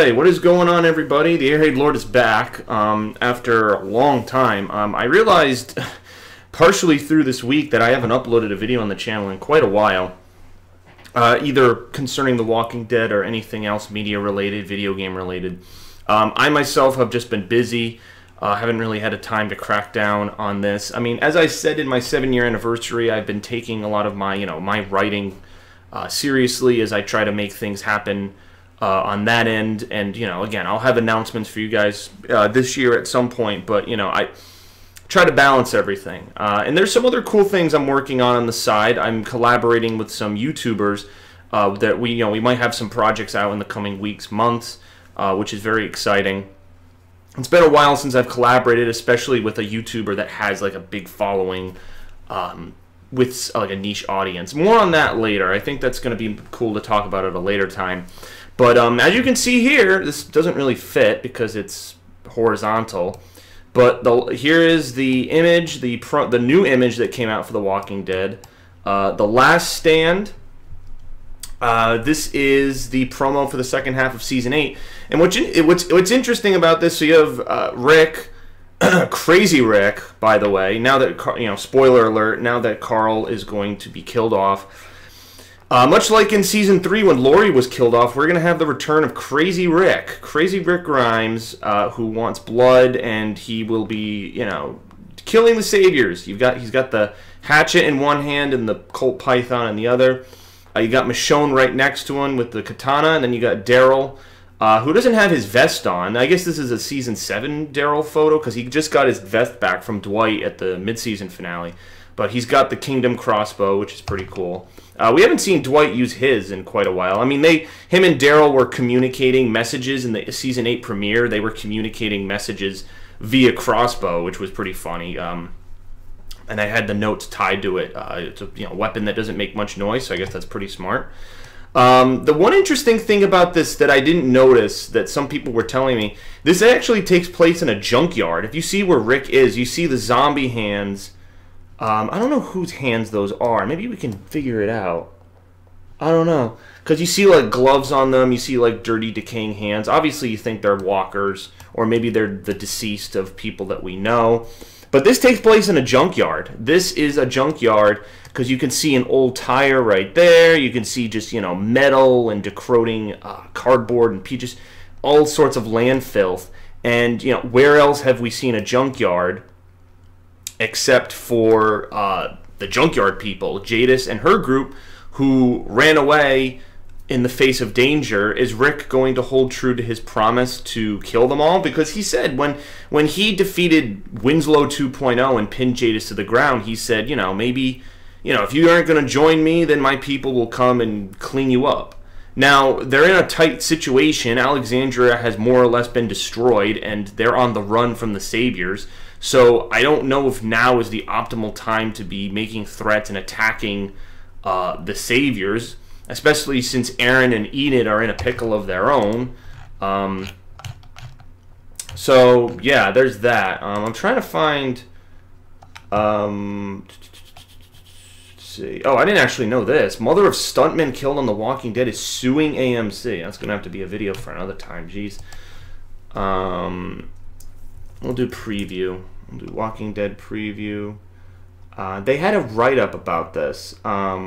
Alright, what is going on, everybody? The TheAireaidLord is back after a long time. I realized partially through this week that I haven't uploaded a video on the channel in quite a while, either concerning The Walking Dead or anything else media-related, video game-related. I myself have just been busy. Haven't really had a time to crack down on this. I mean, as I said in my 7-year anniversary, I've been taking a lot of my, my writing seriously as I try to make things happen on that end. And, again, I'll have announcements for you guys this year at some point, but, I try to balance everything. And there's some other cool things I'm working on the side. I'm collaborating with some YouTubers that we might have some projects out in the coming weeks, months, which is very exciting. It's been a while since I've collaborated, especially with a YouTuber that has like a big following with like a niche audience. More on that later. I think that's going to be cool to talk about at a later time. But as you can see here, this doesn't really fit because it's horizontal. But here is the image, the new image that came out for The Walking Dead. The Last Stand. This is the promo for the second half of Season 8. And what's interesting about this, so you have Rick, Crazy Rick, by the way, now that, spoiler alert, now that Carl is going to be killed off. Much like in Season 3 when Lori was killed off, we're going to have the return of Crazy Rick Grimes, who wants blood, and he will be, killing the saviors. He's got the hatchet in one hand and the Colt Python in the other. You got Michonne right next to him with the katana, and then you got Daryl, who doesn't have his vest on. I guess this is a Season 7 Daryl photo, because he just got his vest back from Dwight at the mid-season finale. But he's got the Kingdom crossbow, which is pretty cool. We haven't seen Dwight use his in quite a while. I mean, him and Daryl were communicating messages in the Season 8 premiere. They were communicating messages via crossbow, which was pretty funny. And I had the notes tied to it. It's a weapon that doesn't make much noise, so I guess that's pretty smart. The one interesting thing about this that I didn't notice that some people were telling me, this actually takes place in a junkyard. If you see where Rick is, you see the zombie hands. I don't know whose hands those are. Maybe we can figure it out. I don't know. Because you see like gloves on them. You see like dirty, decaying hands. Obviously you think they're walkers, or maybe they're the deceased of people that we know. But this takes place in a junkyard. This is a junkyard because you can see an old tire right there. You can see just, metal and decrotting cardboard and just all sorts of land filth. And, where else have we seen a junkyard except for the junkyard people? Jadis and her group who ran away in the face of danger. Is Rick going to hold true to his promise to kill them all? Because he said when he defeated Winslow 2.0 and pinned Jadis to the ground, he said, maybe, if you aren't going to join me, then my people will come and clean you up. Now, they're in a tight situation. Alexandria has more or less been destroyed, and they're on the run from the Saviors. So I don't know if now is the optimal time to be making threats and attacking the Saviors, especially since Aaron and Enid are in a pickle of their own. So, yeah, there's that. I'm trying to find... let's see. Oh, I didn't actually know this. Mother of stuntman killed on The Walking Dead is suing AMC. That's going to have to be a video for another time. Jeez. We'll do preview. We'll do Walking Dead preview. They had a write-up about this. Let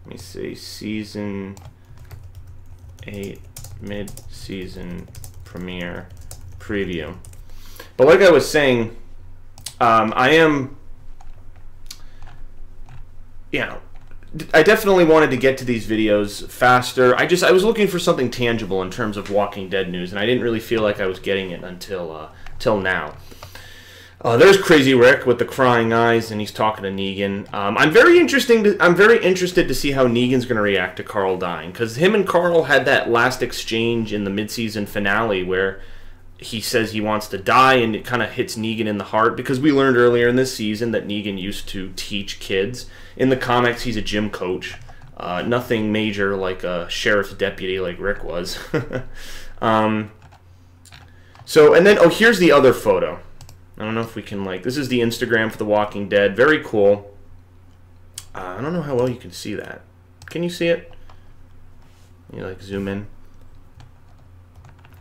me see, Season 8 mid-season premiere preview. But like I was saying, I definitely wanted to get to these videos faster. I was looking for something tangible in terms of Walking Dead news, and I didn't really feel like I was getting it until till now. There's Crazy Rick with the crying eyes, and he's talking to Negan. I'm very interested to see how Negan's going to react to Carl dying, because him and Carl had that last exchange in the mid-season finale where he says he wants to die, and it kind of hits Negan in the heart, because we learned earlier in this season that Negan used to teach kids. In the comics, he's a gym coach. Nothing major like a sheriff's deputy like Rick was. And then, oh, here's the other photo. I don't know if we can, this is the Instagram for The Walking Dead. Very cool. I don't know how well you can see that. Can you see it? You zoom in.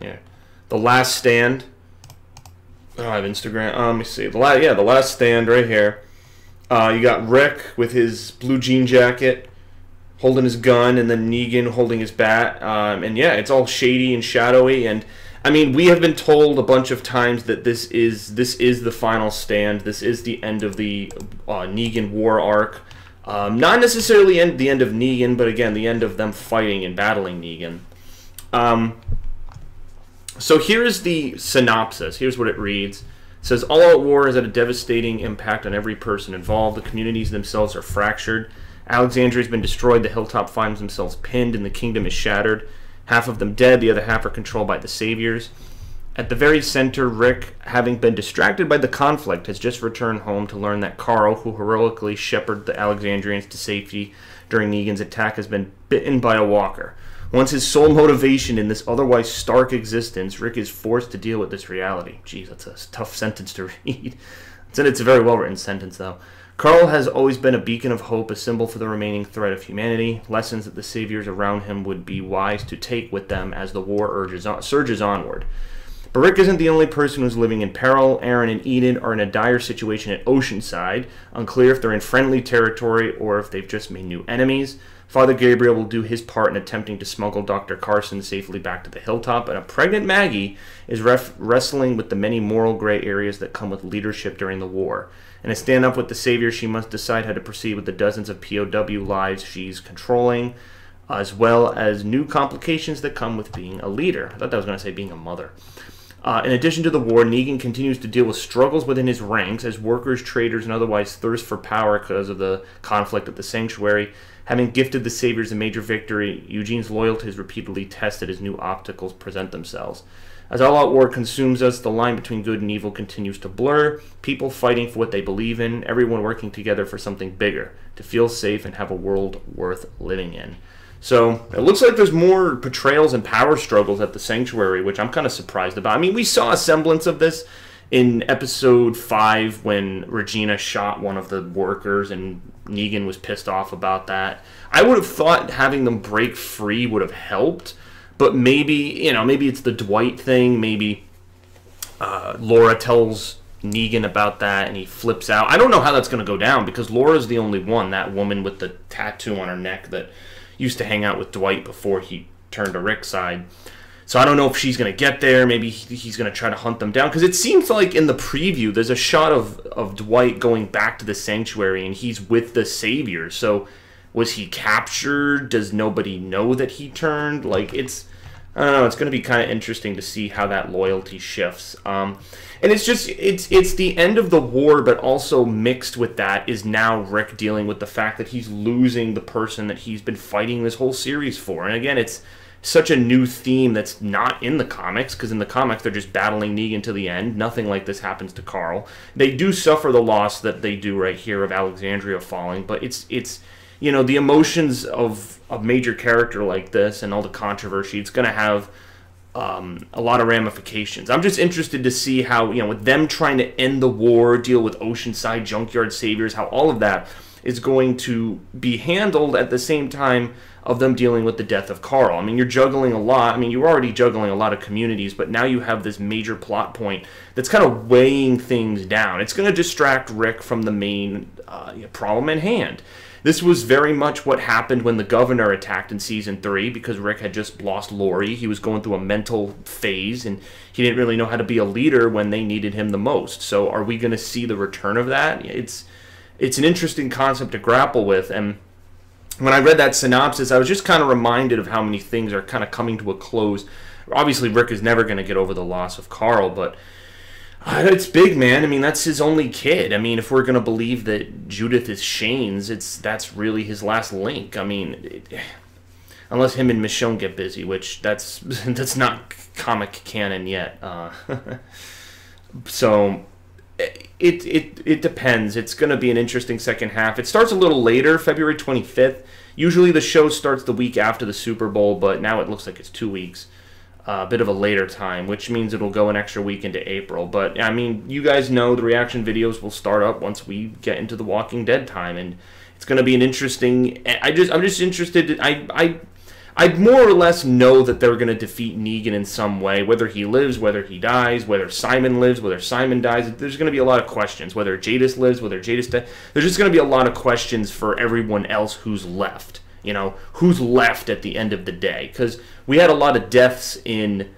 Here. The Last Stand. Oh, I have Instagram. Let me see. The Last Stand right here. You got Rick with his blue jean jacket, holding his gun, and then Negan holding his bat. And yeah, it's all shady and shadowy. And I mean, we have been told a bunch of times that this is the final stand. This is the end of the Negan war arc. Not necessarily the end of Negan, but again, the end of them fighting and battling Negan. So here is the synopsis. Here's what it reads. It says, all-out war has had a devastating impact on every person involved. The communities themselves are fractured. Alexandria has been destroyed. The hilltop finds themselves pinned, and the kingdom is shattered. Half of them dead, the other half are controlled by the Saviors. At the very center, Rick, having been distracted by the conflict, has just returned home to learn that Carl, who heroically shepherded the Alexandrians to safety during Negan's attack, has been bitten by a walker. Once his sole motivation in this otherwise stark existence, Rick is forced to deal with this reality. Jeez, that's a tough sentence to read. It's a very well-written sentence, though. Carl has always been a beacon of hope, a symbol for the remaining thread of humanity, lessons that the saviors around him would be wise to take with them as the war surges onward. But Rick isn't the only person who's living in peril. Aaron and Eden are in a dire situation at Oceanside, unclear if they're in friendly territory or if they've just made new enemies. Father Gabriel will do his part in attempting to smuggle Dr. Carson safely back to the hilltop, and a pregnant Maggie is wrestling with the many moral gray areas that come with leadership during the war. And to stand up with the Savior, she must decide how to proceed with the dozens of POW lives she's controlling, as well as new complications that come with being a leader. I thought that was going to say being a mother. In addition to the war, Negan continues to deal with struggles within his ranks as workers, traders, and otherwise thirst for power because of the conflict at the Sanctuary. Having gifted the Saviors a major victory, Eugene's loyalty is repeatedly tested as new obstacles present themselves. As all-out war consumes us, the line between good and evil continues to blur, people fighting for what they believe in, everyone working together for something bigger, to feel safe and have a world worth living in. So, it looks like there's more portrayals and power struggles at the Sanctuary, which I'm kind of surprised about. I mean, we saw a semblance of this in episode 5 when Regina shot one of the workers and Negan was pissed off about that. I would have thought having them break free would have helped, but maybe, maybe it's the Dwight thing. Maybe Laura tells Negan about that and he flips out. I don't know how that's going to go down because Laura's the only one, that woman with the tattoo on her neck that used to hang out with Dwight before he turned to Rick's side. So I don't know if she's going to get there. Maybe he's going to try to hunt them down. Because it seems like in the preview, there's a shot of Dwight going back to the Sanctuary, and he's with the Savior. So was he captured? Does nobody know that he turned? Like, I don't know. It's going to be kind of interesting to see how that loyalty shifts. And it's just, it's the end of the war, but also mixed with that is now Rick dealing with the fact that he's losing the person that he's been fighting this whole series for. And again, it's such a new theme that's not in the comics, because in the comics they're just battling Negan to the end. Nothing like this happens to Carl. They do suffer the loss that they do right here of Alexandria falling, but it's the emotions of a major character like this and all the controversy, it's going to have a lot of ramifications. I'm just interested to see how, with them trying to end the war, deal with Oceanside Junkyard Saviors, how all of that is going to be handled at the same time of them dealing with the death of Carl. I mean, you're juggling a lot. I mean, you're already juggling a lot of communities, but now you have this major plot point that's kind of weighing things down. It's going to distract Rick from the main problem at hand. This was very much what happened when the governor attacked in Season 3, because Rick had just lost Lori. He was going through a mental phase, and he didn't really know how to be a leader when they needed him the most. So are we going to see the return of that? It's an interesting concept to grapple with, and when I read that synopsis, I was just kind of reminded of how many things are kind of coming to a close. Obviously, Rick is never going to get over the loss of Carl, but it's big, man. I mean, that's his only kid. I mean, if we're going to believe that Judith is Shane's, that's really his last link. I mean, unless him and Michonne get busy, which that's not comic canon yet. So it depends. It's going to be an interesting second half. It starts a little later, February 25th. Usually the show starts the week after the Super Bowl, but now it looks like it's 2 weeks. A bit of a later time, which means it'll go an extra week into April. But, I mean, you guys know the reaction videos will start up once we get into the Walking Dead time, and it's going to be an interesting... I'm just interested... I I more or less know that they're going to defeat Negan in some way, whether he lives, whether he dies, whether Simon lives, whether Simon dies. There's going to be a lot of questions, whether Jadis lives, whether Jadis dies. There's just going to be a lot of questions for everyone else who's left. You know, who's left at the end of the day? Because we had a lot of deaths in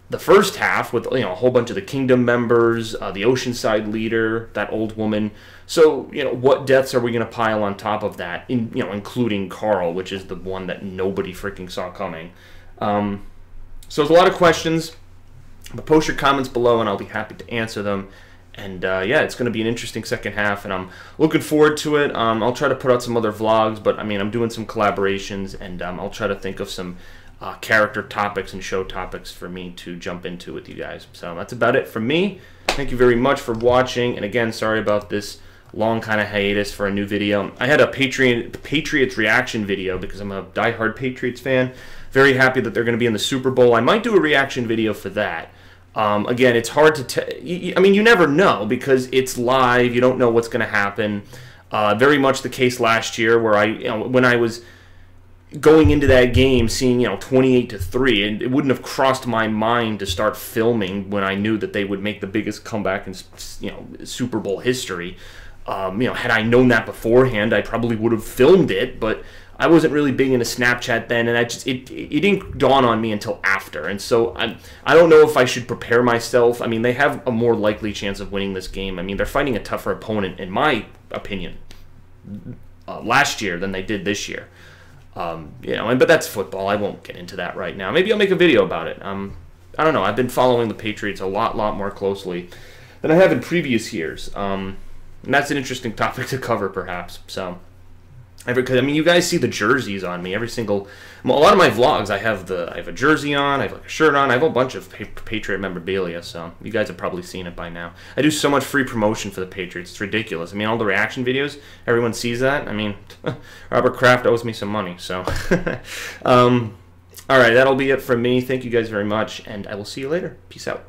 the first half with, you know, a whole bunch of the Kingdom members, the Oceanside leader, that old woman. So, you know, what deaths are we going to pile on top of that? You know, including Carl, which is the one that nobody freaking saw coming. So there's a lot of questions. But post your comments below, and I'll be happy to answer them. And yeah, it's going to be an interesting second half, and I'm looking forward to it. I'll try to put out some other vlogs, but I mean, I'm doing some collaborations, and I'll try to think of some character topics and show topics for me to jump into with you guys. So that's about it from me. Thank you very much for watching, and again, sorry about this long kind of hiatus for a new video. I had a Patriots reaction video because I'm a diehard Patriots fan. Very happy that they're going to be in the Super Bowl. I might do a reaction video for that. Again, it's hard to tell. I mean, you never know because it's live. You don't know what's going to happen. Very much the case last year where when I was going into that game, seeing 28-3, and it wouldn't have crossed my mind to start filming when I knew that they would make the biggest comeback in Super Bowl history. Had I known that beforehand, I probably would have filmed it, but I wasn't really big into Snapchat then, and it didn't dawn on me until after. And so I don't know if I should prepare myself. I mean, they have a more likely chance of winning this game. I mean, they're fighting a tougher opponent, in my opinion, last year than they did this year. But that's football. I won't get into that right now. Maybe I'll make a video about it. I don't know. I've been following the Patriots a lot more closely than I have in previous years. And that's an interesting topic to cover, perhaps. So, because I mean, you guys see the jerseys on me every single. A lot of my vlogs, I have a jersey on, I have like a shirt on, I have a bunch of Patriot memorabilia. So you guys have probably seen it by now. I do so much free promotion for the Patriots; it's ridiculous. I mean, all the reaction videos, everyone sees that. I mean, Robert Kraft owes me some money. So, all right, that'll be it from me. Thank you guys very much, and I will see you later. Peace out.